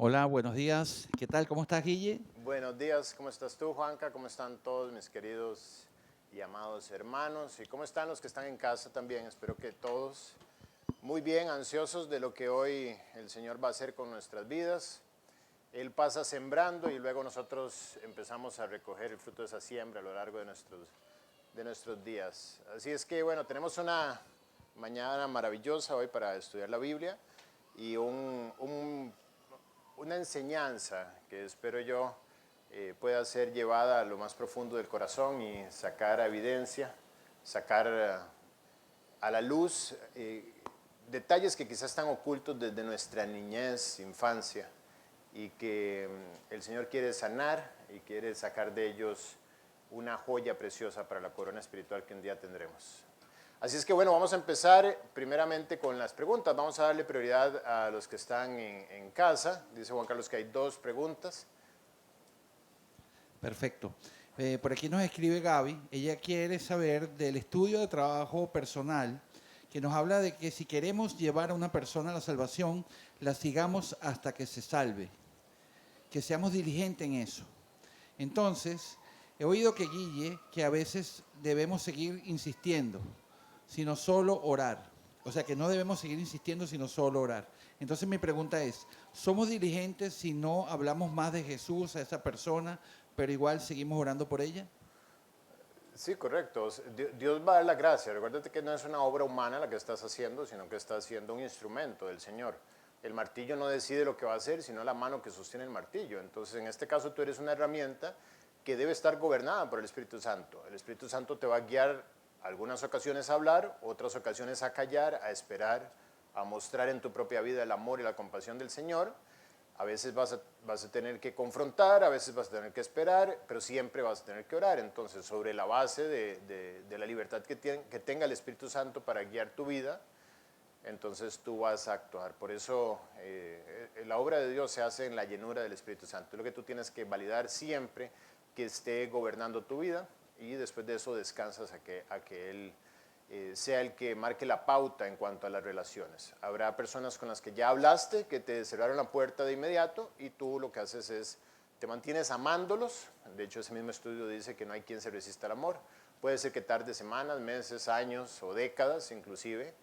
Hola, buenos días. ¿Qué tal? ¿Cómo estás, Guille? Buenos días, ¿cómo estás tú, Juanca? ¿Cómo están todos mis queridos y amados hermanos? ¿Y cómo están los que están en casa también? Espero que todos muy bien, ansiosos de lo que hoy el Señor va a hacer con nuestras vidas. Él pasa sembrando y luego nosotros empezamos a recoger el fruto de esa siembra a lo largo de nuestros días. Así es que, bueno, tenemos una mañana maravillosa hoy para estudiar la Biblia y una enseñanza que espero yo pueda ser llevada a lo más profundo del corazón y sacar a evidencia, sacar a la luz detalles que quizás están ocultos desde nuestra niñez, infancia, y que el Señor quiere sanar y quiere sacar de ellos una joya preciosa para la corona espiritual que un día tendremos. Así es que bueno, vamos a empezar primeramente con las preguntas. Vamos a darle prioridad a los que están en casa. Dice Juan Carlos que hay dos preguntas. Perfecto. Por aquí nos escribe Gaby. Ella quiere saber del estudio de trabajo personal, que nos habla de que si queremos llevar a una persona a la salvación, la sigamos hasta que se salve, que seamos diligentes en eso. Entonces, he oído que Guille, que a veces debemos seguir insistiendo, sino solo orar. O sea, que no debemos seguir insistiendo, sino solo orar. Entonces mi pregunta es, ¿somos diligentes si no hablamos más de Jesús a esa persona, pero igual seguimos orando por ella? Sí, correcto. Dios va a dar la gracia. Recuérdate que no es una obra humana la que estás haciendo, sino que estás haciendo un instrumento del Señor. El martillo no decide lo que va a hacer, sino la mano que sostiene el martillo. Entonces, en este caso, tú eres una herramienta que debe estar gobernada por el Espíritu Santo. El Espíritu Santo te va a guiar algunas ocasiones a hablar, otras ocasiones a callar, a esperar, a mostrar en tu propia vida el amor y la compasión del Señor. A veces vas a tener que confrontar, a veces vas a tener que esperar, pero siempre vas a tener que orar. Entonces, sobre la base de la libertad que tenga el Espíritu Santo para guiar tu vida, entonces tú vas a actuar. Por eso la obra de Dios se hace en la llenura del Espíritu Santo. Es lo que tú tienes que validar siempre que esté gobernando tu vida y después de eso descansas a que Él sea el que marque la pauta en cuanto a las relaciones. Habrá personas con las que ya hablaste, que te cerraron la puerta de inmediato y tú lo que haces es, te mantienes amándolos. De hecho, ese mismo estudio dice que no hay quien se resista al amor. Puede ser que tarde semanas, meses, años o décadas inclusive,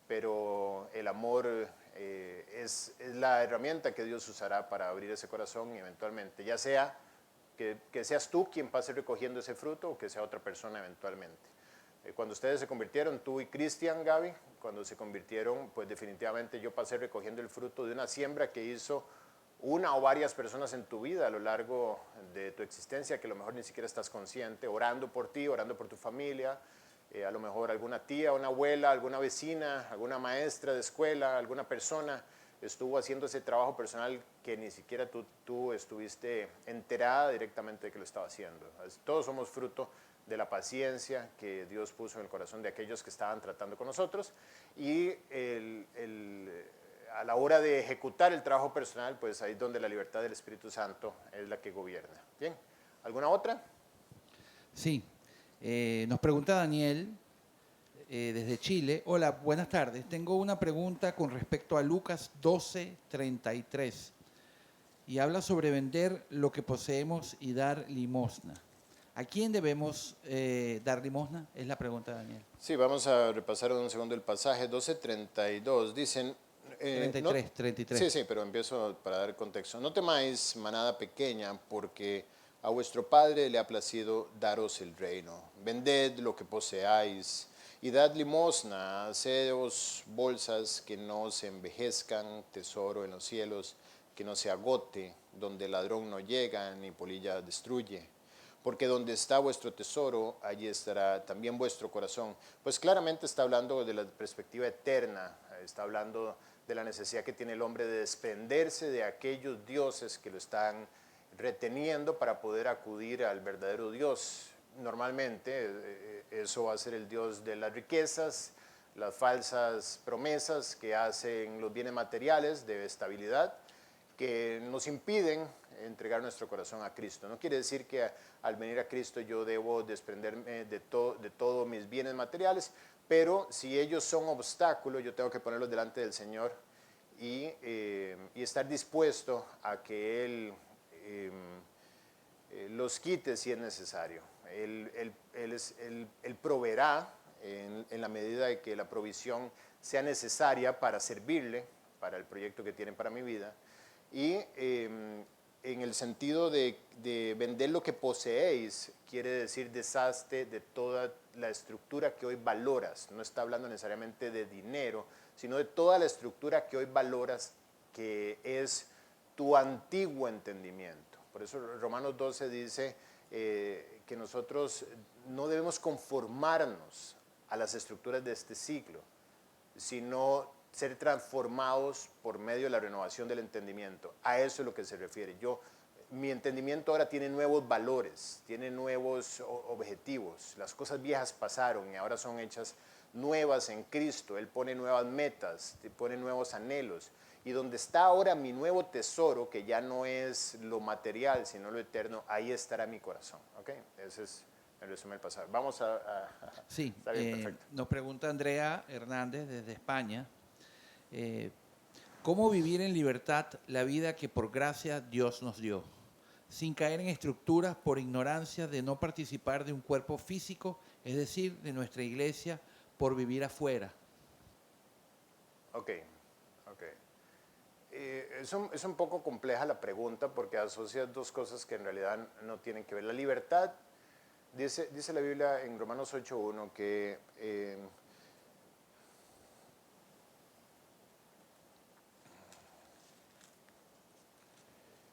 pero el amor es la herramienta que Dios usará para abrir ese corazón y eventualmente, ya sea que seas tú quien pase recogiendo ese fruto o que sea otra persona eventualmente. Cuando ustedes se convirtieron, tú y Cristian, Gaby, cuando se convirtieron, pues definitivamente yo pasé recogiendo el fruto de una siembra que hizo una o varias personas en tu vida a lo largo de tu existencia, que a lo mejor ni siquiera estás consciente, orando por ti, orando por tu familia, a lo mejor alguna tía, una abuela, alguna vecina, alguna maestra de escuela, alguna persona estuvo haciendo ese trabajo personal que ni siquiera tú estuviste enterada directamente de que lo estaba haciendo. Todos somos fruto de la paciencia que Dios puso en el corazón de aquellos que estaban tratando con nosotros y a la hora de ejecutar el trabajo personal, pues ahí es donde la libertad del Espíritu Santo es la que gobierna. Bien, ¿alguna otra? Sí. Nos pregunta Daniel desde Chile. Hola, buenas tardes. Tengo una pregunta con respecto a Lucas 12:33 y habla sobre vender lo que poseemos y dar limosna. ¿A quién debemos dar limosna? Es la pregunta de Daniel. Sí, vamos a repasar un segundo el pasaje 12:32. Dicen, no, 33, sí, 33. sí, pero empiezo para dar contexto. No temáis, manada pequeña, porque a vuestro Padre le ha placido daros el reino. Vended lo que poseáis y dad limosna, haceos bolsas que no se envejezcan, tesoro en los cielos, que no se agote, donde ladrón no llega ni polilla destruye, porque donde está vuestro tesoro, allí estará también vuestro corazón. Pues claramente está hablando de la perspectiva eterna, está hablando de la necesidad que tiene el hombre de desprenderse de aquellos dioses que lo están reteniendo para poder acudir al verdadero Dios. Normalmente eso va a ser el Dios de las riquezas, las falsas promesas que hacen los bienes materiales de estabilidad, que nos impiden entregar nuestro corazón a Cristo. No quiere decir que al venir a Cristo yo debo desprenderme de todos mis bienes materiales, pero si ellos son obstáculos, yo tengo que ponerlos delante del Señor y estar dispuesto a que Él los quite si es necesario. Él proveerá en la medida de que la provisión sea necesaria para servirle, para el proyecto que tienen para mi vida. Y en el sentido de vender lo que poseéis, quiere decir deshazte de toda la estructura que hoy valoras. No está hablando necesariamente de dinero, sino de toda la estructura que hoy valoras, que es tu antiguo entendimiento. Por eso Romanos 12 dice que nosotros no debemos conformarnos a las estructuras de este siglo, sino ser transformados por medio de la renovación del entendimiento. A eso es lo que se refiere. Mi entendimiento ahora tiene nuevos valores, tiene nuevos objetivos. Las cosas viejas pasaron y ahora son hechas nuevas en Cristo. Él pone nuevas metas, pone nuevos anhelos. Y donde está ahora mi nuevo tesoro, que ya no es lo material, sino lo eterno, ahí estará mi corazón. ¿Okay? Ese es el resumen del pasado. Vamos a Sí, está bien, perfecto. nos pregunta Andrea Hernández desde España. ¿Cómo vivir en libertad la vida que por gracia Dios nos dio, sin caer en estructuras por ignorancia de no participar de un cuerpo físico, es decir, de nuestra iglesia, por vivir afuera? Ok. Es un poco compleja la pregunta porque asocia dos cosas que en realidad no tienen que ver. La libertad, dice la Biblia en Romanos 8.1 que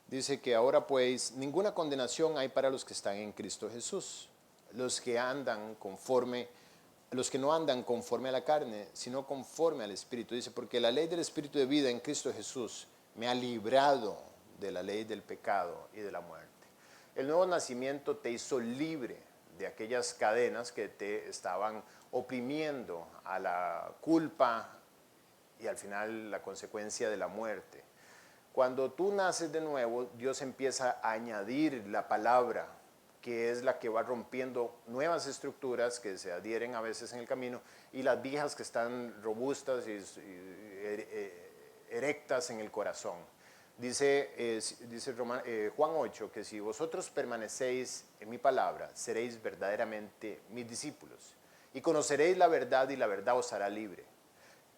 dice que ahora pues ninguna condenación hay para los que están en Cristo Jesús, los que no andan conforme a la carne, sino conforme al Espíritu. Dice, porque la ley del Espíritu de vida en Cristo Jesús me ha librado de la ley del pecado y de la muerte. El nuevo nacimiento te hizo libre de aquellas cadenas que te estaban oprimiendo a la culpa y al final la consecuencia de la muerte. Cuando tú naces de nuevo, Dios empieza a añadir la palabra, que es la que va rompiendo nuevas estructuras que se adhieren a veces en el camino, y las viejas que están robustas y erectas en el corazón. Dice Juan 8, que si vosotros permanecéis en mi palabra, seréis verdaderamente mis discípulos, y conoceréis la verdad, y la verdad os hará libre.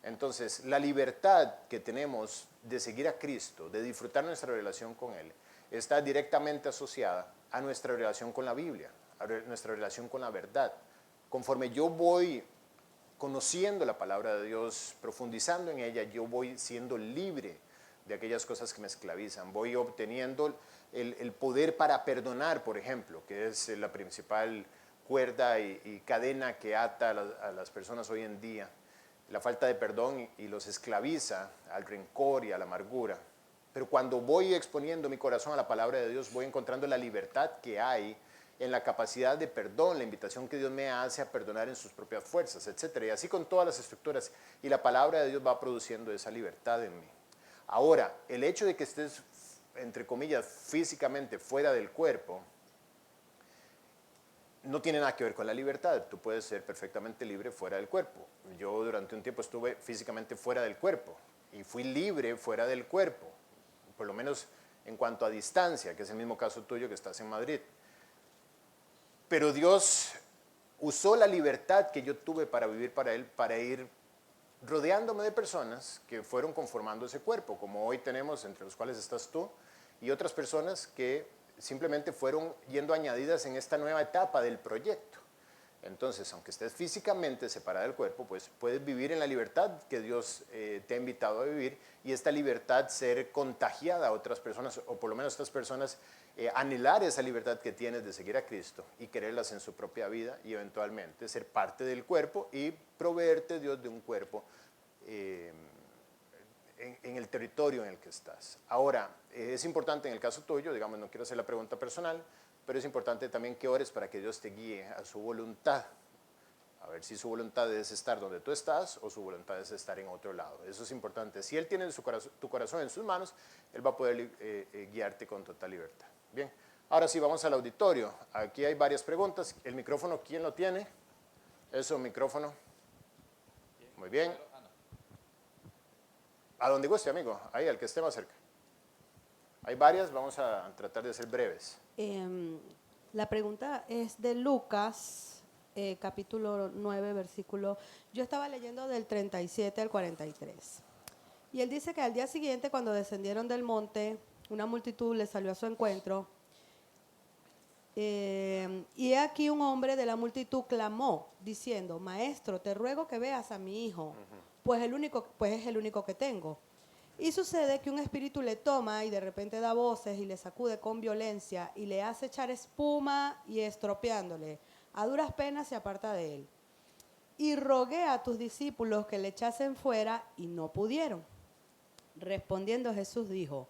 Entonces, la libertad que tenemos de seguir a Cristo, de disfrutar nuestra relación con Él, está directamente asociada a nuestra relación con la Biblia, a nuestra relación con la verdad. Conforme yo voy conociendo la palabra de Dios, profundizando en ella, yo voy siendo libre de aquellas cosas que me esclavizan. Voy obteniendo el poder para perdonar, por ejemplo, que es la principal cuerda y cadena que ata a las personas hoy en día. La falta de perdón y los esclaviza al rencor y a la amargura. Pero cuando voy exponiendo mi corazón a la palabra de Dios, voy encontrando la libertad que hay en la capacidad de perdón, la invitación que Dios me hace a perdonar en sus propias fuerzas, etc. Y así con todas las estructuras. Y la palabra de Dios va produciendo esa libertad en mí. Ahora, el hecho de que estés, entre comillas, físicamente fuera del cuerpo, no tiene nada que ver con la libertad. Tú puedes ser perfectamente libre fuera del cuerpo. Yo durante un tiempo estuve físicamente fuera del cuerpo y fui libre fuera del cuerpo, por lo menos en cuanto a distancia, que es el mismo caso tuyo que estás en Madrid. Pero Dios usó la libertad que yo tuve para vivir para Él, para ir rodeándome de personas que fueron conformando ese cuerpo, como hoy tenemos, entre los cuales estás tú, y otras personas que simplemente fueron yendo añadidas en esta nueva etapa del proyecto. Entonces, aunque estés físicamente separada del cuerpo, pues puedes vivir en la libertad que Dios te ha invitado a vivir, y esta libertad ser contagiada a otras personas, o por lo menos estas personas anhelar esa libertad que tienes de seguir a Cristo y quererlas en su propia vida, y eventualmente ser parte del cuerpo y proveerte Dios de un cuerpo en el territorio en el que estás. Ahora, es importante en el caso tuyo, digamos, no quiero hacer la pregunta personal, pero es importante también que ores para que Dios te guíe a su voluntad. A ver si su voluntad es estar donde tú estás o su voluntad es estar en otro lado. Eso es importante. Si Él tiene tu corazón en sus manos, Él va a poder guiarte con total libertad. Bien, ahora sí, vamos al auditorio. Aquí hay varias preguntas. El micrófono, ¿quién lo tiene? Eso, micrófono. Muy bien. A donde guste, amigo, ahí, al que esté más cerca. Hay varias, vamos a tratar de ser breves. La pregunta es de Lucas, capítulo 9, versículo. Yo estaba leyendo del 37 al 43. Y él dice que al día siguiente, cuando descendieron del monte, una multitud le salió a su encuentro. Y he aquí un hombre de la multitud clamó, diciendo: Maestro, te ruego que veas a mi hijo, pues es el único que tengo. Y sucede que un espíritu le toma y de repente da voces y le sacude con violencia y le hace echar espuma y estropeándole. A duras penas se aparta de él. Y rogué a tus discípulos que le echasen fuera y no pudieron. Respondiendo Jesús dijo: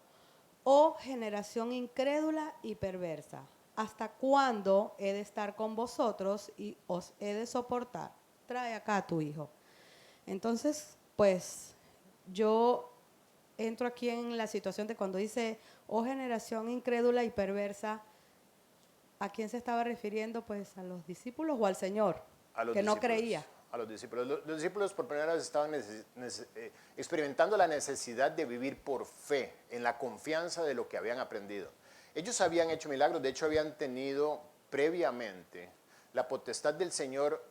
Oh generación incrédula y perversa, ¿hasta cuándo he de estar con vosotros y os he de soportar? Trae acá a tu hijo. Entonces, pues, yo entro aquí en la situación de cuando dice, oh generación incrédula y perversa, ¿a quién se estaba refiriendo? Pues a los discípulos o al Señor, A los que no discípulos, creía. a los discípulos. Los discípulos por primera vez estaban experimentando la necesidad de vivir por fe, en la confianza de lo que habían aprendido. Ellos habían hecho milagros, de hecho habían tenido previamente la potestad del Señor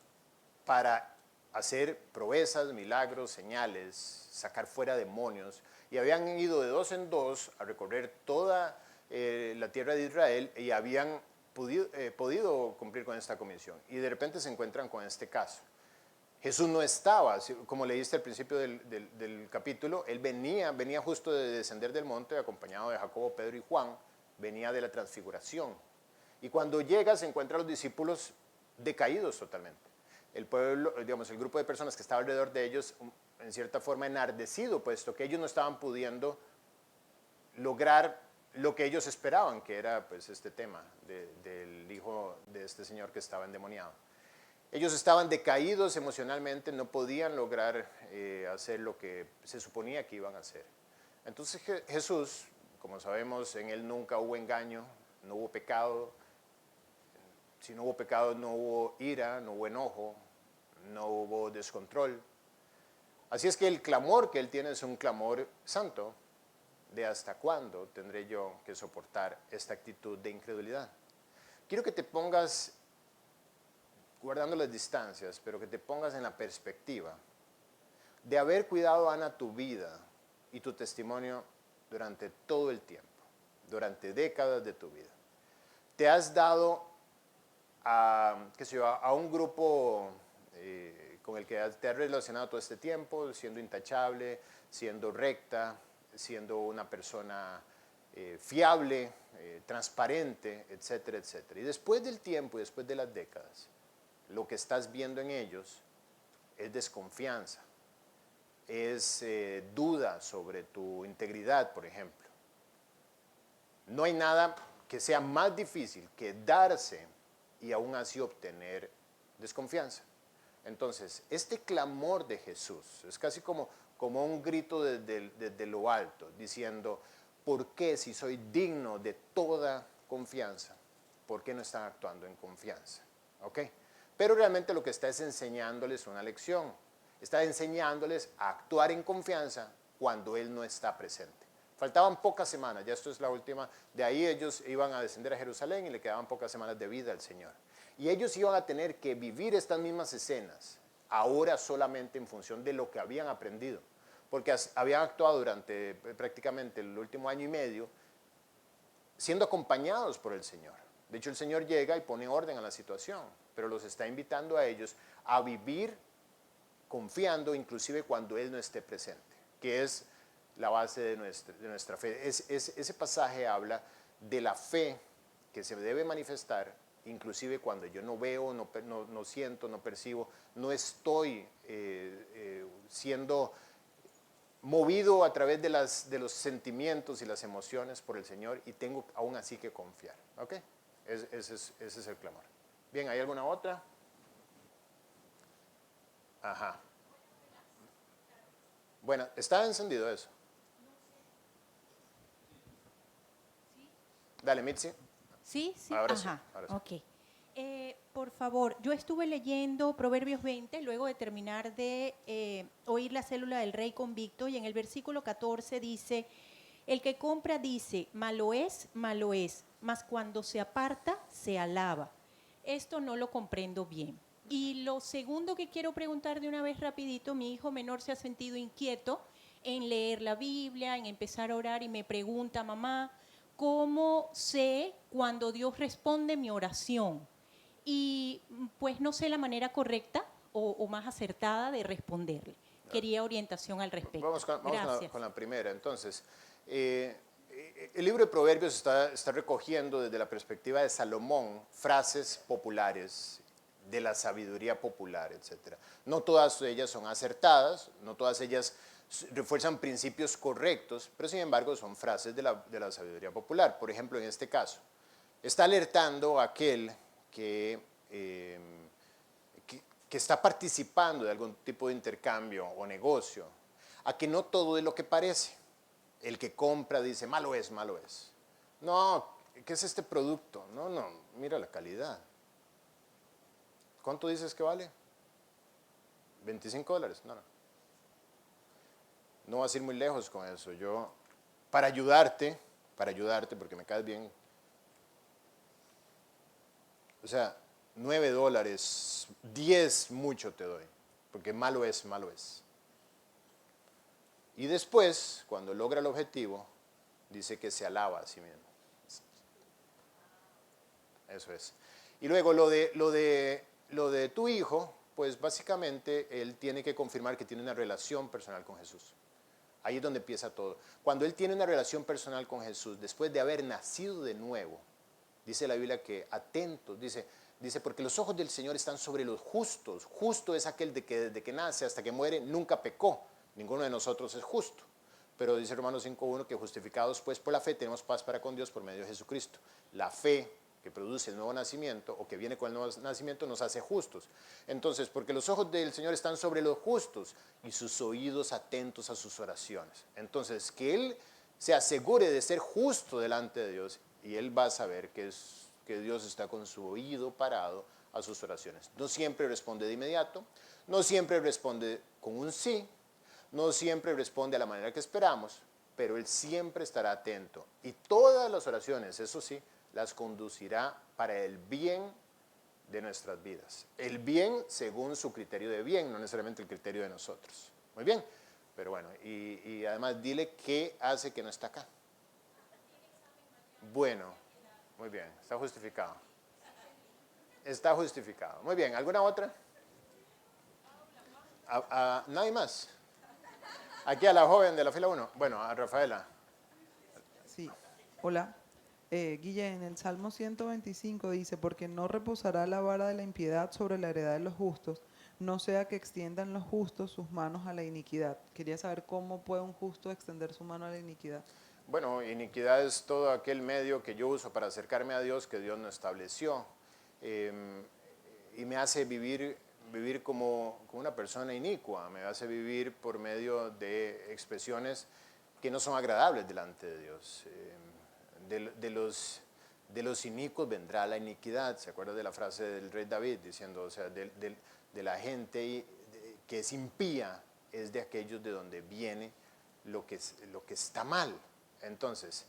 para hacer proezas, milagros, señales, sacar fuera demonios, y habían ido de dos en dos a recorrer toda la tierra de Israel y habían podido cumplir con esta comisión. Y de repente se encuentran con este caso. Jesús no estaba, como leíste al principio del capítulo, él venía justo de descender del monte acompañado de Jacobo, Pedro y Juan, venía de la transfiguración. Y cuando llega se encuentra a los discípulos decaídos totalmente. El pueblo, digamos, el grupo de personas que estaba alrededor de ellos, en cierta forma enardecido, puesto que ellos no estaban pudiendo lograr lo que ellos esperaban, que era pues este tema del hijo de este señor que estaba endemoniado. Ellos estaban decaídos emocionalmente, no podían lograr hacer lo que se suponía que iban a hacer. Entonces Jesús, como sabemos, en él nunca hubo engaño, no hubo pecado. Si no hubo pecado, no hubo ira, no hubo enojo, no hubo descontrol. Así es que el clamor que él tiene es un clamor santo, de hasta cuándo tendré yo que soportar esta actitud de incredulidad. Quiero que te pongas, guardando las distancias, pero que te pongas en la perspectiva de haber cuidado, Ana, tu vida y tu testimonio durante todo el tiempo, durante décadas de tu vida. Te has dado a un grupo con el que te has relacionado todo este tiempo, siendo intachable, siendo recta, siendo una persona fiable, transparente, etcétera, etcétera. Y después del tiempo y después de las décadas, lo que estás viendo en ellos es desconfianza, es duda sobre tu integridad, por ejemplo. No hay nada que sea más difícil que darse y aún así obtener desconfianza. Entonces, este clamor de Jesús es casi como un grito desde lo alto, diciendo, ¿por qué si soy digno de toda confianza? ¿Por qué no están actuando en confianza? ¿Ok? Pero realmente lo que está es enseñándoles una lección. Está enseñándoles a actuar en confianza cuando Él no está presente. Faltaban pocas semanas, ya esto es la última, de ahí ellos iban a descender a Jerusalén y le quedaban pocas semanas de vida al Señor. Y ellos iban a tener que vivir estas mismas escenas, ahora solamente en función de lo que habían aprendido, porque habían actuado durante prácticamente el último año y medio, siendo acompañados por el Señor. De hecho, el Señor llega y pone orden a la situación, pero los está invitando a ellos a vivir confiando inclusive cuando Él no esté presente, que es la base de nuestra fe. Ese pasaje habla de la fe que se debe manifestar inclusive cuando yo no veo, no siento, no percibo, no estoy siendo movido a través de los sentimientos y las emociones por el Señor y tengo aún así que confiar. ¿Ok? Ese es el clamor. Bien, ¿hay alguna otra? Ajá. Bueno, ¿está encendido eso? Dale, Mitzi. Sí, sí, Ahora ajá, sí, ahora sí. ok. Por favor, yo estuve leyendo Proverbios 20 luego de terminar de oír la célula del rey convicto y en el versículo 14 dice, el que compra dice, malo es, mas cuando se aparta se alaba. Esto no lo comprendo bien. Y lo segundo que quiero preguntar de una vez rapidito, mi hijo menor se ha sentido inquieto en leer la Biblia, en empezar a orar y me pregunta, mamá, ¿cómo sé cuando Dios responde mi oración? Y pues no sé la manera correcta o más acertada de responderle. Quería orientación al respecto. Vamos con Gracias. con la primera. Entonces, el libro de Proverbios está recogiendo desde la perspectiva de Salomón frases populares de la sabiduría popular, etc. No todas ellas son acertadas, no todas ellas refuerzan principios correctos, pero sin embargo son frases de la sabiduría popular. Por ejemplo, en este caso, está alertando a aquel que está participando de algún tipo de intercambio o negocio, a que no todo es lo que parece. El que compra dice, malo es, malo es. No, ¿qué es este producto? No, no, mira la calidad. ¿Cuánto dices que vale? $25. No, no. No vas a ir muy lejos con eso. Yo, para ayudarte, porque me caes bien, o sea, $9, 10 mucho te doy, porque malo es, malo es. Y después, cuando logra el objetivo, dice que se alaba a sí mismo. Eso es. Y luego lo de tu hijo, pues básicamente él tiene que confirmar que tiene una relación personal con Jesús. Ahí es donde empieza todo. Cuando él tiene una relación personal con Jesús, después de haber nacido de nuevo, dice la Biblia que atentos, dice, porque los ojos del Señor están sobre los justos. Justo es aquel que desde que nace hasta que muere nunca pecó. Ninguno de nosotros es justo. Pero dice Romanos 5.1 que justificados pues por la fe tenemos paz para con Dios por medio de Jesucristo. La fe que produce el nuevo nacimiento o que viene con el nuevo nacimiento nos hace justos. Entonces, porque los ojos del Señor están sobre los justos y sus oídos atentos a sus oraciones. Entonces, que Él se asegure de ser justo delante de Dios y Él va a saber que Dios está con su oído parado a sus oraciones. No siempre responde de inmediato, no siempre responde con un sí, no siempre responde a la manera que esperamos, pero Él siempre estará atento. Y todas las oraciones, eso sí, las conducirá para el bien de nuestras vidas. El bien según su criterio de bien, no necesariamente el criterio de nosotros. Muy bien, pero bueno, y además dile qué hace que no está acá. Bueno, muy bien, está justificado. Está justificado. Muy bien, ¿alguna otra? ¿Nadie más? Aquí a la joven de la fila 1. Bueno, a Rafaela. Sí, hola. Guille, en el Salmo 125 dice, porque no reposará la vara de la impiedad sobre la heredad de los justos, no sea que extiendan los justos sus manos a la iniquidad. Quería saber cómo puede un justo extender su mano a la iniquidad. Bueno, iniquidad es todo aquel medio que yo uso para acercarme a Dios que Dios no estableció. Y me hace vivir como una persona inicua, me hace vivir por medio de expresiones que no son agradables delante de Dios. De los inicuos vendrá la iniquidad. ¿Se acuerda de la frase del rey David diciendo, o sea, de la gente que es impía, es de aquellos de donde viene lo que está mal? Entonces,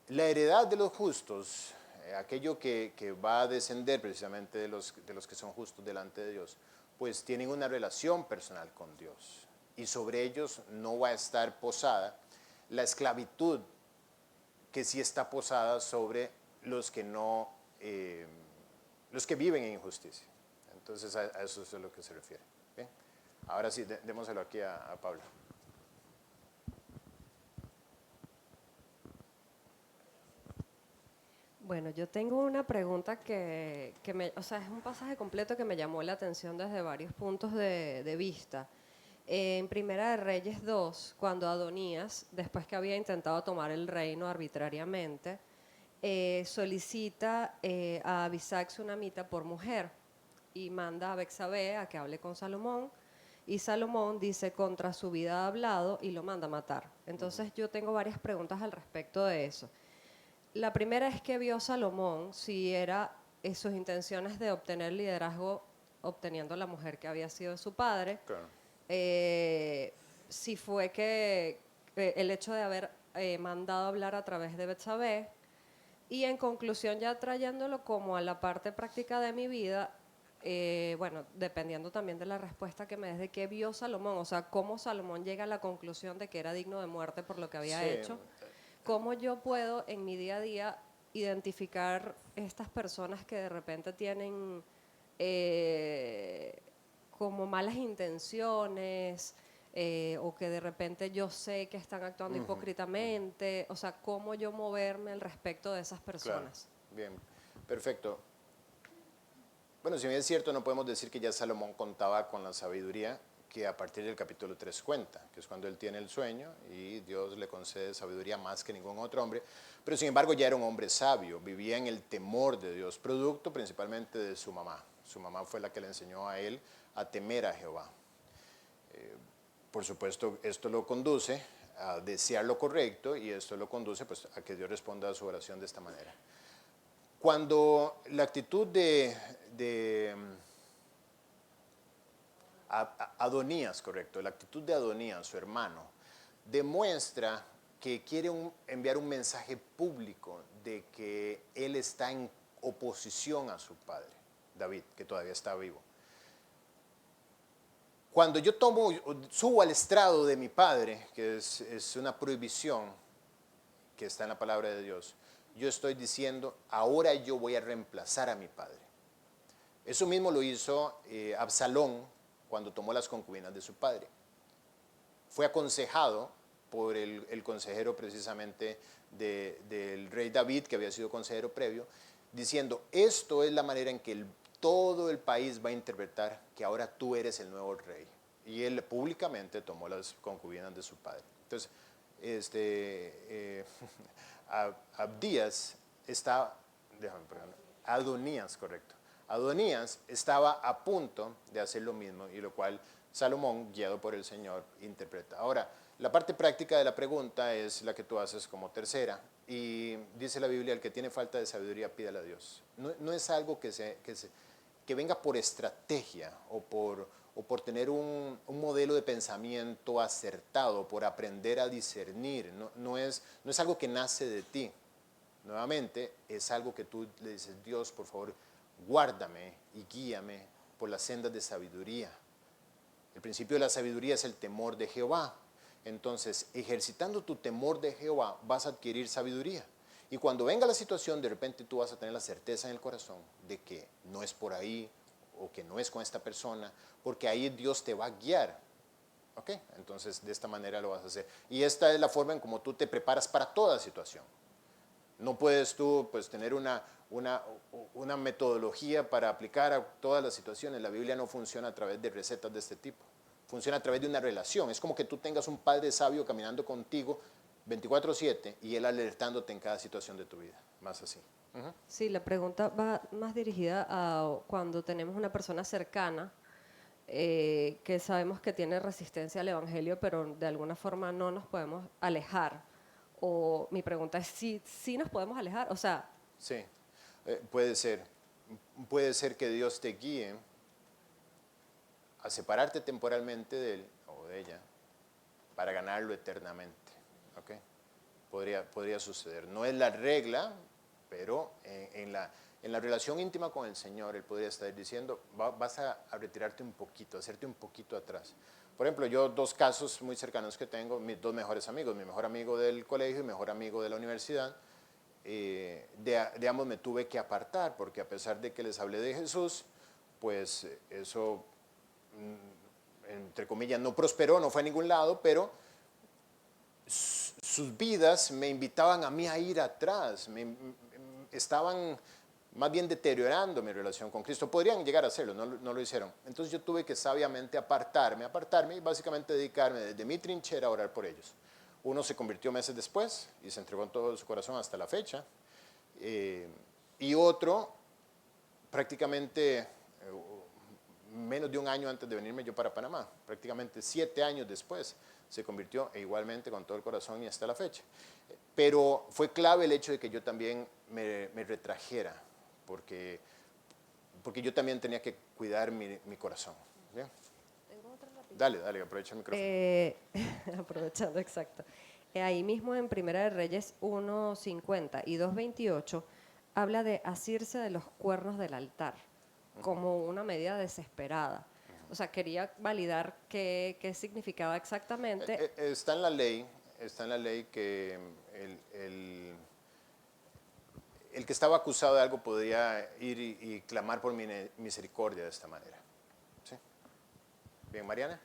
la heredad de los justos, aquello que va a descender precisamente de los que son justos delante de Dios, pues tienen una relación personal con Dios. Y sobre ellos no va a estar posada la esclavitud que sí está posada sobre los que no, los que viven en injusticia. Entonces a eso es a lo que se refiere. ¿Bien? Ahora sí, démoselo aquí a Pablo. Bueno, yo tengo una pregunta o sea, es un pasaje completo que me llamó la atención desde varios puntos de vista. En Primera de Reyes 2, cuando Adonías, después que había intentado tomar el reino arbitrariamente, solicita a Abisac sunamita por mujer y manda a Betsabé a que hable con Salomón, y Salomón dice contra su vida ha hablado y lo manda a matar. Entonces yo tengo varias preguntas al respecto de eso. La primera es que vio Salomón, si era sus intenciones de obtener liderazgo obteniendo la mujer que había sido su padre. Claro. Si fue que el hecho de haber mandado a hablar a través de Betsabé, y en conclusión, ya trayéndolo como a la parte práctica de mi vida, bueno, dependiendo también de la respuesta que me des de qué vio Salomón, o sea, cómo Salomón llega a la conclusión de que era digno de muerte por lo que había Sí. hecho, cómo yo puedo en mi día a día identificar estas personas que de repente tienen como malas intenciones, o que de repente yo sé que están actuando hipócritamente, o sea, cómo yo moverme al respecto de esas Claro. personas. Bien, perfecto. Bueno, si bien es cierto, no podemos decir que ya Salomón contaba con la sabiduría que a partir del capítulo 3 cuenta, que es cuando él tiene el sueño y Dios le concede sabiduría más que ningún otro hombre, pero sin embargo ya era un hombre sabio, vivía en el temor de Dios, producto principalmente de su mamá. Su mamá fue la que le enseñó a él a temer a Jehová. Por supuesto, esto lo conduce a desear lo correcto y esto lo conduce pues, a que Dios responda a su oración de esta manera. Cuando la actitud de Adonías, correcto, la actitud de Adonías, su hermano, demuestra que quiere enviar un mensaje público de que él está en oposición a su padre, David, que todavía está vivo. Cuando yo subo al estrado de mi padre, que es una prohibición que está en la palabra de Dios, yo estoy diciendo, ahora yo voy a reemplazar a mi padre. Eso mismo lo hizo Absalón cuando tomó las concubinas de su padre. Fue aconsejado por el consejero precisamente del rey David, que había sido consejero previo, diciendo, esto es la manera en que todo el país va a interpretar que ahora tú eres el nuevo rey. Y él públicamente tomó las concubinas de su padre. Entonces, Adonías, correcto. Adonías estaba a punto de hacer lo mismo, y lo cual Salomón, guiado por el Señor, interpreta. Ahora, la parte práctica de la pregunta es la que tú haces como tercera, y dice la Biblia, el que tiene falta de sabiduría, pídale a Dios. No es algo que venga por estrategia o por tener un modelo de pensamiento acertado, por aprender a discernir. No es algo que nace de ti. Nuevamente, es algo que tú le dices, Dios, por favor, guárdame y guíame por las sendas de sabiduría. El principio de la sabiduría es el temor de Jehová. Entonces, ejercitando tu temor de Jehová, vas a adquirir sabiduría. Y cuando venga la situación, de repente tú vas a tener la certeza en el corazón de que no es por ahí o que no es con esta persona, porque ahí Dios te va a guiar. ¿Ok? Entonces, de esta manera lo vas a hacer. Y esta es la forma en cómo tú te preparas para toda situación. No puedes tú pues, tener una metodología para aplicar a todas las situaciones. La Biblia no funciona a través de recetas de este tipo. Funciona a través de una relación. Es como que tú tengas un padre sabio caminando contigo 24/7 y él alertándote en cada situación de tu vida. Más así. Sí, la pregunta va más dirigida a cuando tenemos una persona cercana que sabemos que tiene resistencia al Evangelio, pero de alguna forma no nos podemos alejar. O mi pregunta es si nos podemos alejar. O sea, Sí, puede ser. Puede ser que Dios te guíe a separarte temporalmente de él o de ella para ganarlo eternamente. ¿Ok? Podría suceder. No es la regla, pero en la relación íntima con el Señor, Él podría estar diciendo, vas a retirarte un poquito, a hacerte un poquito atrás. Por ejemplo, yo dos casos muy cercanos que tengo, mis dos mejores amigos, mi mejor amigo del colegio y mi mejor amigo de la universidad, de ambos me tuve que apartar, porque a pesar de que les hablé de Jesús, pues eso, entre comillas, no prosperó, no fue a ningún lado, pero sus vidas me invitaban a mí a ir atrás, estaban más bien deteriorando mi relación con Cristo. Podrían llegar a hacerlo, no lo hicieron. Entonces yo tuve que sabiamente apartarme y básicamente dedicarme desde mi trinchera a orar por ellos. Uno se convirtió meses después y se entregó en todo su corazón hasta la fecha. Y otro, prácticamente menos de un año antes de venirme yo para Panamá, prácticamente 7 años después, se convirtió igualmente con todo el corazón y hasta la fecha. Pero fue clave el hecho de que yo también me retrajera, porque yo también tenía que cuidar mi corazón. ¿Bien? Dale, aprovecha el micrófono. Aprovechando, exacto. Ahí mismo en Primera de Reyes 1:50 y 2:28 habla de asirse de los cuernos del altar como una medida desesperada. O sea, quería validar qué significaba exactamente. Está en la ley que el que estaba acusado de algo podía ir y clamar por misericordia de esta manera. ¿Sí? Bien, Mariana.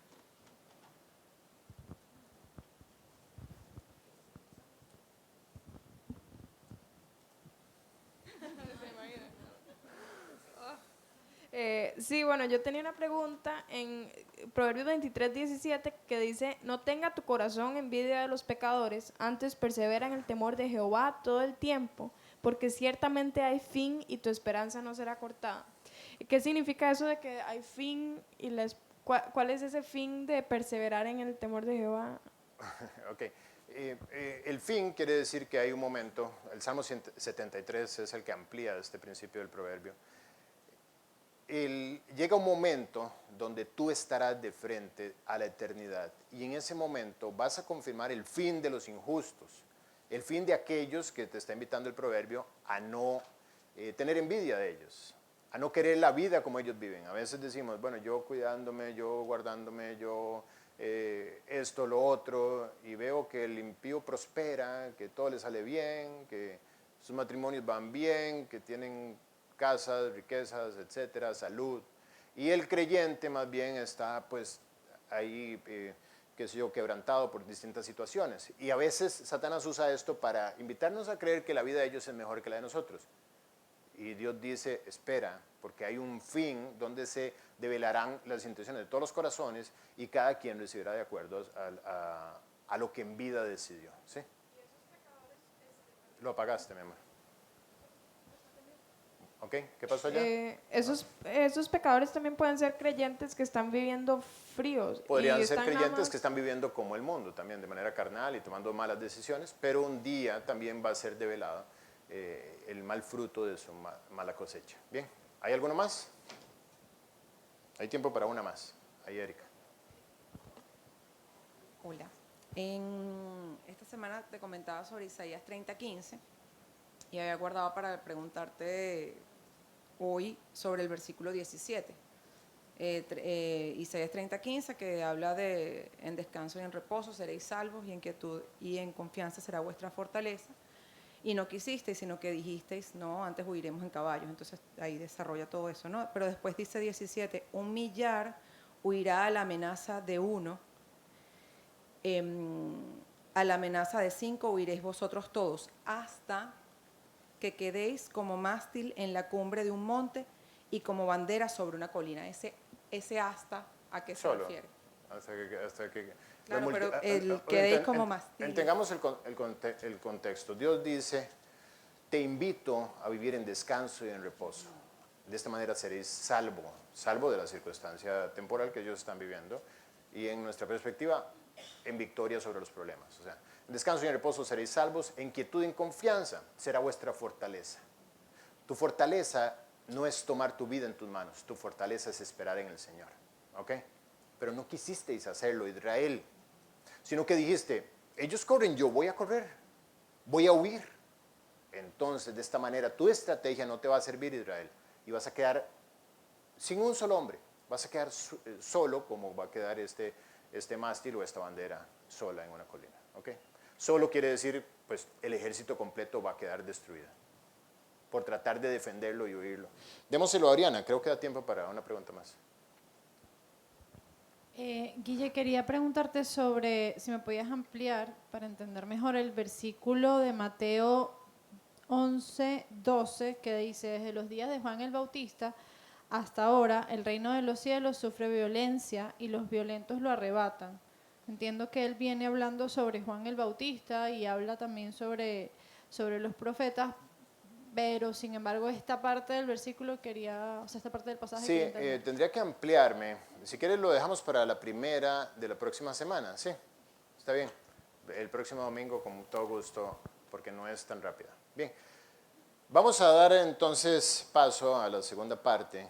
Sí, bueno, yo tenía una pregunta en Proverbios 23:17 que dice, no tenga tu corazón envidia de los pecadores, antes persevera en el temor de Jehová todo el tiempo, porque ciertamente hay fin y tu esperanza no será cortada. ¿Qué significa eso de que hay fin y cuál es ese fin de perseverar en el temor de Jehová? Ok. El fin quiere decir que hay un momento, el Salmo 73 es el que amplía este principio del proverbio. Llega un momento donde tú estarás de frente a la eternidad y en ese momento vas a confirmar el fin de los injustos, el fin de aquellos que te está invitando el proverbio a no tener envidia de ellos, a no querer la vida como ellos viven. A veces decimos, bueno, yo cuidándome, yo guardándome, yo esto, lo otro, y veo que el impío prospera, que todo le sale bien, que sus matrimonios van bien, que tienen casas, riquezas, etcétera, salud. Y el creyente más bien está pues ahí, qué sé yo, quebrantado por distintas situaciones. Y a veces Satanás usa esto para invitarnos a creer que la vida de ellos es mejor que la de nosotros. Y Dios dice, espera, porque hay un fin donde se develarán las intenciones de todos los corazones y cada quien recibirá de acuerdo a lo que en vida decidió. ¿Sí? Lo apagaste, mi amor. ¿Ok? ¿Qué pasó allá? Esos pecadores también pueden ser creyentes que están viviendo fríos. Podrían y ser están nada creyentes más- que están viviendo como el mundo, también de manera carnal y tomando malas decisiones, pero un día también va a ser develado el mal fruto de su mala cosecha. Bien, ¿hay alguno más? Hay tiempo para una más. Ahí, Erika. Hola. Esta semana te comentaba sobre Isaías 30:15 y había guardado para preguntarte hoy sobre el versículo 17. Isaías 30:15 que habla de en descanso y en reposo seréis salvos y en quietud y en confianza será vuestra fortaleza. Y no quisisteis, sino que dijisteis, no, antes huiremos en caballos. Entonces ahí desarrolla todo eso, ¿no? Pero después dice 17, 1.000.000 huirá a la amenaza de uno, a la amenaza de 5 huiréis vosotros todos, hasta que quedéis como mástil en la cumbre de un monte y como bandera sobre una colina. Ese hasta, ¿a qué se Solo. refiere? Hasta que Claro, pero quedéis como mástil. Entendamos el contexto. Dios dice, te invito a vivir en descanso y en reposo. De esta manera seréis salvo de la circunstancia temporal que ellos están viviendo y en nuestra perspectiva, en victoria sobre los problemas. O sea, en descanso y en reposo seréis salvos, en quietud y en confianza será vuestra fortaleza. Tu fortaleza no es tomar tu vida en tus manos, tu fortaleza es esperar en el Señor. ¿Ok? Pero no quisisteis hacerlo, Israel, sino que dijiste, ellos corren, yo voy a correr, voy a huir. Entonces, de esta manera, tu estrategia no te va a servir, Israel, y vas a quedar sin un solo hombre, vas a quedar solo, como va a quedar este mástil o esta bandera sola en una colina. ¿Ok? Solo quiere decir, pues, el ejército completo va a quedar destruido por tratar de defenderlo y huirlo. Démoselo a Ariana, creo que da tiempo para una pregunta más. Guille, quería preguntarte sobre si me podías ampliar para entender mejor el versículo de Mateo 11:12 que dice, desde los días de Juan el Bautista hasta ahora el reino de los cielos sufre violencia y los violentos lo arrebatan. Entiendo que él viene hablando sobre Juan el Bautista y habla también sobre los profetas, pero sin embargo esta parte del versículo esta parte del pasaje Sí, quería entender. tendría que ampliarme. Si quieres lo dejamos para la primera de la próxima semana. Sí, está bien. El próximo domingo con todo gusto, porque no es tan rápida. Bien, Vamos a dar entonces paso a la segunda parte